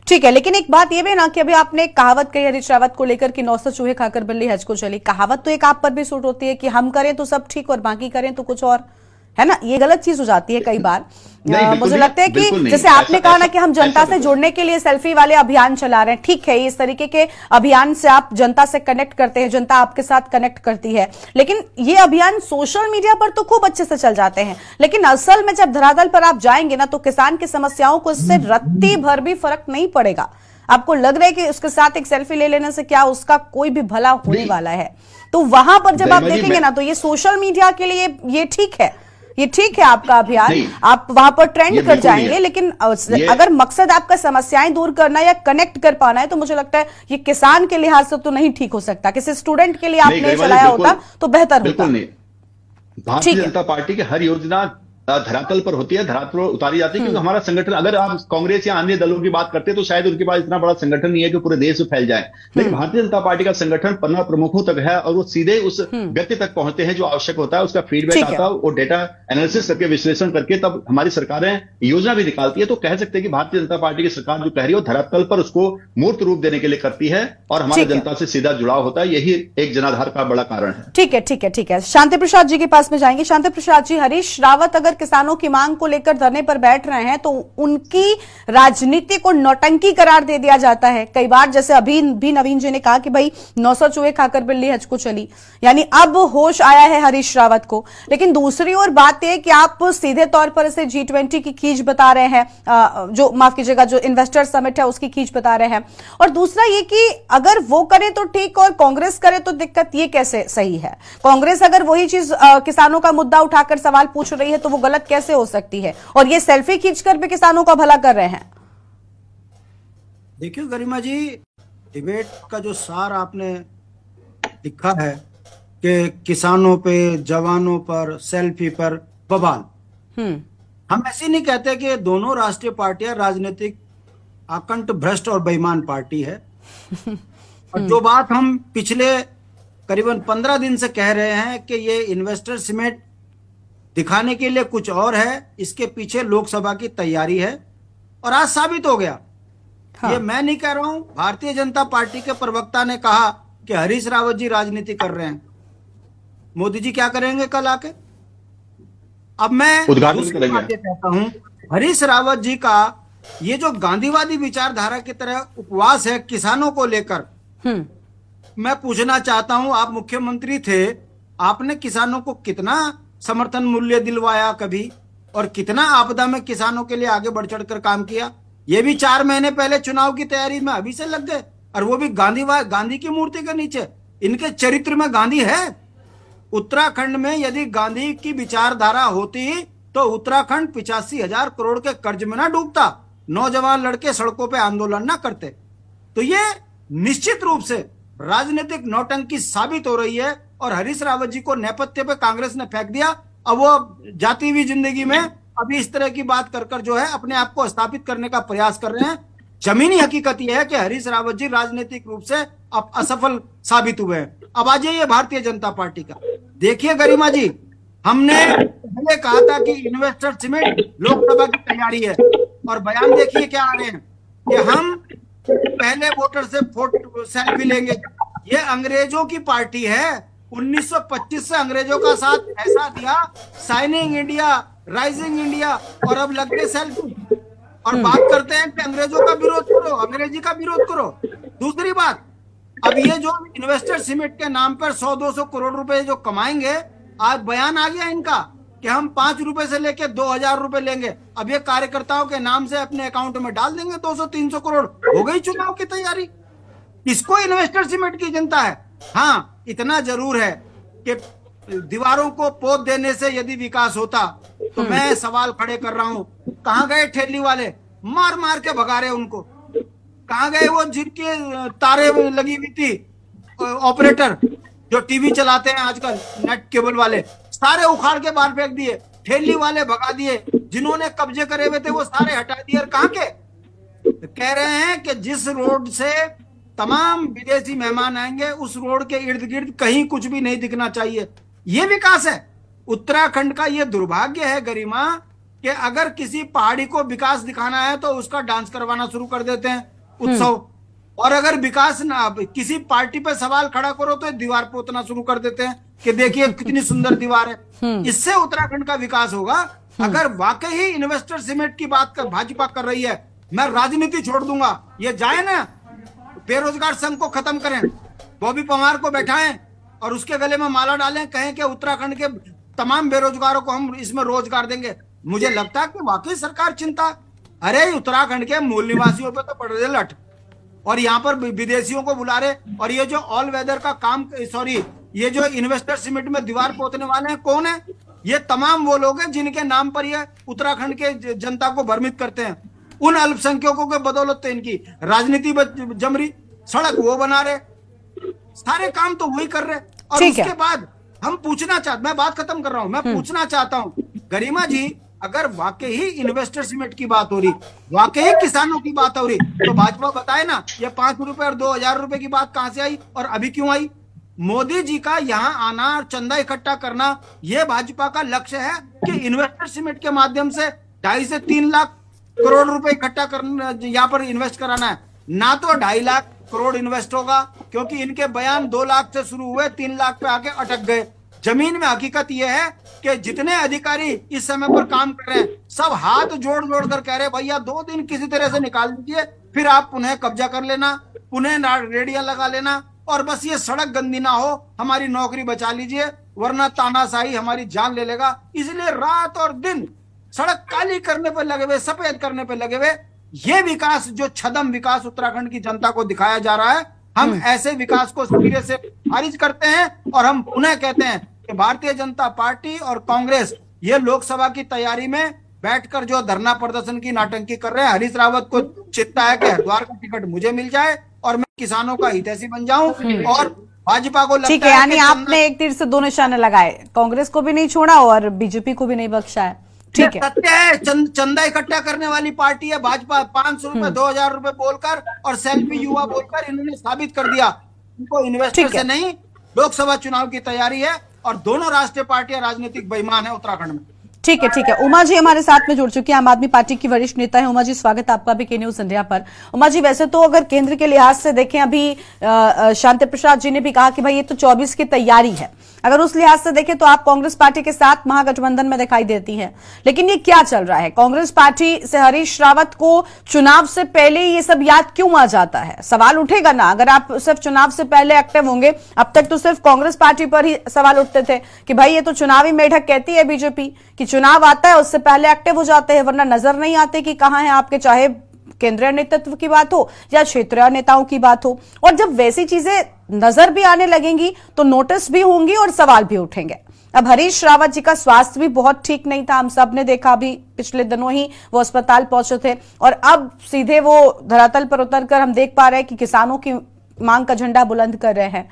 ठीक है, लेकिन एक बात ये भी ना कि अभी आपने एक कहावत कही हरीश रावत को लेकर कि 900 चूहे खाकर बिल्ली हज को चली। कहावत तो एक आप पर भी सूट होती है कि हम करें तो सब ठीक और बाकी करें तो कुछ और, है ना? ये गलत चीज हो जाती है कई बार। मुझे लगता है कि जैसे आपने कहा ना कि हम जनता से जुड़ने के लिए सेल्फी वाले अभियान चला रहे हैं, ठीक है, इस तरीके के अभियान से आप जनता से कनेक्ट करते हैं, जनता आपके साथ कनेक्ट करती है, लेकिन ये अभियान सोशल मीडिया पर तो खूब अच्छे से चल जाते हैं, लेकिन असल में जब धरातल पर आप जाएंगे ना तो किसान की समस्याओं को इससे रत्ती भर भी फर्क नहीं पड़ेगा। आपको लग रहा है कि उसके साथ एक सेल्फी ले लेने से क्या उसका कोई भी भला होने वाला है? तो वहां पर जब आप देखेंगे ना तो ये सोशल मीडिया के लिए ये ठीक है, ये ठीक है आपका अभियान, आप वहां पर ट्रेंड कर जाएंगे, लेकिन अगर मकसद आपका समस्याएं दूर करना या कनेक्ट कर पाना है तो मुझे लगता है ये किसान के लिहाज से तो नहीं ठीक हो सकता। किसी स्टूडेंट के लिए आपने चलाया होता तो बेहतर होता। भारतीय जनता पार्टी की हर योजना धरातल पर होती है, धरातल पर उतारी जाती है, क्योंकि हमारा संगठन, अगर आप कांग्रेस या अन्य दलों की बात करते हैं तो शायद उनके पास इतना बड़ा संगठन नहीं है कि पूरे देश में फैल जाए, लेकिन भारतीय जनता पार्टी का संगठन 15 प्रमुखों तक है और वो सीधे उस व्यक्ति तक पहुंचते हैं जो आवश्यक होता है, उसका फीडबैक आता है, वो डेटा एनालिसिस करके विश्लेषण करके तब हमारी सरकारें योजना भी निकालती है। तो कह सकते हैं कि भारतीय जनता पार्टी की सरकार जो कह रही है वो धरातल पर उसको मूर्त रूप देने के लिए करती है और हमारे जनता से सीधा जुड़ाव होता है, यही एक जनाधार का बड़ा कारण है। ठीक है, ठीक है, ठीक है। शांति प्रसाद जी के पास में जाएंगे। शांति प्रसाद जी, हरीश रावत अगर किसानों की मांग को लेकर धरने पर बैठ रहे हैं तो उनकी राजनीति को नौटंकी करार दे दिया जाता है कई बार, जैसे अभी भी नवीन जी ने कहा कि भाई 900 चूहे खाकर बिल्ली हज को चली, यानी अब होश आया है हरीश रावत को। लेकिन दूसरी ओर बात यह कि आप सीधे तौर पर इसे G20 की खींच बता रहे हैं, जो माफ कीजिएगा जो इन्वेस्टर समिट है उसकी खींच बता रहे हैं, और दूसरा ये कि अगर वो करे तो ठीक और कांग्रेस करे तो दिक्कत, ये कैसे सही है? कांग्रेस अगर वही चीज किसानों का मुद्दा उठाकर सवाल पूछ रही है तो वो गलत कैसे हो सकती है? और ये सेल्फी खींचकर भी किसानों का भला कर रहे हैं। देखिए गरिमा जी, डिबेट का जो सार आपने लिखा है कि किसानों पे, जवानों पर, सेल्फी पर बवाल, हम ऐसे नहीं कहते कि दोनों राष्ट्रीय पार्टियां राजनीतिक आकंठ भ्रष्ट और बेईमान पार्टी है। और जो बात हम पिछले करीबन 15 दिन से कह रहे हैं कि ये इन्वेस्टर समिट दिखाने के लिए कुछ और है, इसके पीछे लोकसभा की तैयारी है, और आज साबित हो गया। हाँ। ये मैं नहीं कह रहा हूं, भारतीय जनता पार्टी के प्रवक्ता ने कहा कि हरीश रावत जी राजनीति कर रहे हैं। मोदी जी क्या करेंगे कल आके? अब मैं दूसरी बात ये कहता हूं, हरीश रावत जी का ये जो गांधीवादी विचारधारा की तरह उपवास है किसानों को लेकर, मैं पूछना चाहता हूं, आप मुख्यमंत्री थे, आपने किसानों को कितना समर्थन मूल्य दिलवाया कभी, और कितना आपदा में किसानों के लिए आगे बढ़ चढ़कर काम किया? ये भी 4 महीने पहले चुनाव की तैयारी में अभी से लग गए, और वो भी गांधी की मूर्ति के नीचे। इनके चरित्र में गांधी है? उत्तराखंड में यदि गांधी की विचारधारा होती तो उत्तराखंड 85,000 करोड़ के कर्ज में ना डूबता, नौजवान लड़के सड़कों पे आंदोलन ना करते। तो ये निश्चित रूप से राजनीतिक नौटंकी साबित हो रही है, और हरीश रावत जी को नेपथ्य पे कांग्रेस ने फेंक दिया। अब वो जाती हुई जिंदगी में अभी इस तरह की बात कर जो है अपने आप को स्थापित करने का प्रयास कर रहे हैं। जमीनी हकीकत यह है कि हरीश रावत जी राजनीतिक रूप से अब असफल साबित हुए हैं। अब आ जाइए भारतीय जनता पार्टी का। देखिए गरिमा जी, हमने पहले कहा था कि इन्वेस्टर समिट लोकसभा की तैयारी है, और बयान देखिए क्या आ रहे हैं कि हम पहले वोटर से फोटो सेल्फी लेंगे। ये अंग्रेजों की पार्टी है, 1925 से अंग्रेजों का साथ ऐसा दिया, साइनिंग इंडिया, राइजिंग इंडिया, और अब लग गए सेल्फी और बात करते हैं कि अंग्रेजों का विरोध करो, अंग्रेजी का विरोध करो। दूसरी बात, अब ये जो इन्वेस्टर समिट के नाम पर 100-200 करोड़ रुपए जो कमाएंगे, आज बयान आ गया इनका कि हम 5 रुपए से लेके 2,000 रुपए लेंगे। अब ये कार्यकर्ताओं के नाम से अपने अकाउंट में डाल देंगे 200-300 करोड़। हो गई चुनाव की तैयारी। इसको इन्वेस्टर समिट की जनता है। हाँ, इतना जरूर है कि दीवारों को पोत देने से यदि विकास होता तो मैं सवाल खड़े कर रहा हूं, कहां गए ठेली वाले? मार मार के भगा रहे उनको। कहां गए वो जिनके तारे लगी हुई थी, ऑपरेटर जो टीवी चलाते हैं आजकल, नेट केबल वाले, सारे उखाड़ के बाहर फेंक दिए। ठेली वाले भगा दिए, जिन्होंने कब्जे करे हुए थे वो सारे हटा दिए। और कहां के? कह रहे हैं कि जिस रोड से तमाम विदेशी मेहमान आएंगे उस रोड के इर्द गिर्द कहीं कुछ भी नहीं दिखना चाहिए। ये विकास है। उत्तराखंड का ये दुर्भाग्य है गरिमा कि अगर किसी पहाड़ी को विकास दिखाना है तो उसका डांस करवाना शुरू कर देते हैं। उत्सव। और अगर विकास ना, किसी पार्टी पे सवाल खड़ा करो तो दीवार पोतना शुरू कर देते हैं कि देखिए कितनी सुंदर दीवार है। इससे उत्तराखंड का विकास होगा। अगर वाकई ही इन्वेस्टर समिट की बात कर भाजपा कर रही है, मैं राजनीति छोड़ दूंगा, ये जाए ना बेरोजगार संघ को खत्म करें, बॉबी पवार को बैठाएं और उसके गले में माला डालें, कहें कि उत्तराखंड के तमाम बेरोजगारों को हम इसमें रोजगार देंगे। मुझे लगता है कि वाकई सरकार चिंता, अरे उत्तराखंड के मूल निवासियों पे तो पड़ रहे लट और यहाँ पर विदेशियों को बुला रहे। और ये जो ऑल वेदर का काम, सॉरी, ये जो इन्वेस्टर समिट में दीवार पोतने वाले हैं, कौन है? ये तमाम वो लोग हैं जिनके नाम पर ये उत्तराखंड के जनता को भ्रमित करते हैं। उन अल्पसंख्यकों के बदौलत तो इनकी राजनीति जम रही, सड़क वो बना रहे, सारे काम तो वही कर रहे। और उसके बाद हम पूछना चाहते, मैं बात खत्म कर रहा हूं, मैं पूछना चाहता हूं गरिमा जी, अगर वाकई ही इन्वेस्टर समिट की बात हो रही, वाकई किसानों की बात हो रही, तो भाजपा बताए ना ये 5 रुपए और 2000 रुपए की बात कहां से आई और अभी क्यों आई? मोदी जी का यहाँ आना, चंदा इकट्ठा करना, यह भाजपा का लक्ष्य है कि इन्वेस्टर समिट के माध्यम से 2.5 से 3 लाख करोड़ रुपए इकट्ठा करना, यहाँ पर इन्वेस्ट कराना है। ना तो 2.5 लाख करोड़ इन्वेस्ट होगा, क्योंकि इनके बयान 2 लाख से शुरू हुए 3 लाख पे आके अटक गए। जमीन में हकीकत यह है कि जितने अधिकारी इस समय पर काम कर रहे हैं, सब हाथ जोड़ जोड़ कर कह रहे भैया 2 दिन किसी तरह से निकाल दीजिए, फिर आप पुनः कब्जा कर लेना, पुनः रेडिया लगा लेना, और बस ये सड़क गंदी ना हो, हमारी नौकरी बचा लीजिए, वरना तानाशाही हमारी जान ले लेगा। इसलिए रात और दिन सड़क काली करने पर लगे हुए, सफेद करने पर लगे हुए। ये विकास, जो छदम विकास उत्तराखंड की जनता को दिखाया जा रहा है, हम ऐसे विकास को सिरे से खारिज करते हैं। और हम पुनः कहते हैं कि भारतीय जनता पार्टी और कांग्रेस ये लोकसभा की तैयारी में बैठकर जो धरना प्रदर्शन की नाटंकी कर रहे हैं, हरीश रावत को चिंता है कि हरिद्वार का टिकट मुझे मिल जाए और मैं किसानों का हितैषी बन जाऊं, और भाजपा को लगता है, ठीक है, यानी आपने एक तीर से 2 निशाने लगाए, कांग्रेस को भी नहीं छोड़ा और बीजेपी को भी नहीं बख्शा है। ठीक है, सत्य है, चंदा इकट्ठा करने वाली पार्टी है भाजपा। 500 रुपए 2000 रुपए बोलकर और सेल्फी युवा बोलकर इन्होंने साबित कर दिया इनको इन्वेस्टर से नहीं, लोकसभा चुनाव की तैयारी है। और दोनों राष्ट्रीय पार्टियां राजनीतिक बेईमान है उत्तराखंड में। ठीक है, ठीक है। उमा जी हमारे साथ में जुड़ चुकी है, आम आदमी पार्टी की वरिष्ठ नेता है। उमा जी, स्वागत आपका भी के न्यूज इंडिया पर। उमा जी, वैसे तो अगर केंद्र के लिहाज से देखें, अभी शांति प्रसाद जी ने भी कहा कि भाई ये तो 24 की तैयारी है, अगर उस लिहाज से देखें तो आप कांग्रेस पार्टी के साथ महागठबंधन में दिखाई देती हैं। लेकिन ये क्या चल रहा है? कांग्रेस पार्टी से हरीश रावत को चुनाव से पहले ये सब याद क्यों आ जाता है? सवाल उठेगा ना, अगर आप सिर्फ चुनाव से पहले एक्टिव होंगे। अब तक तो सिर्फ कांग्रेस पार्टी पर ही सवाल उठते थे कि भाई ये तो चुनावी मेढक कहती है बीजेपी कि चुनाव आता है उससे पहले एक्टिव हो जाते हैं, वरना नजर नहीं आते कि कहां है आपके, चाहे केंद्रीय नेतृत्व की बात हो या क्षेत्रीय नेताओं की बात हो। और जब वैसी चीजें नजर भी आने लगेंगी तो नोटिस भी होंगी और सवाल भी उठेंगे। अब हरीश रावत जी का स्वास्थ्य भी बहुत ठीक नहीं था, हम सब ने देखा, अभी पिछले दिनों ही वो अस्पताल पहुंचे थे और अब सीधे वो धरातल पर उतरकर हम देख पा रहे हैं कि किसानों की मांग का झंडा बुलंद कर रहे हैं।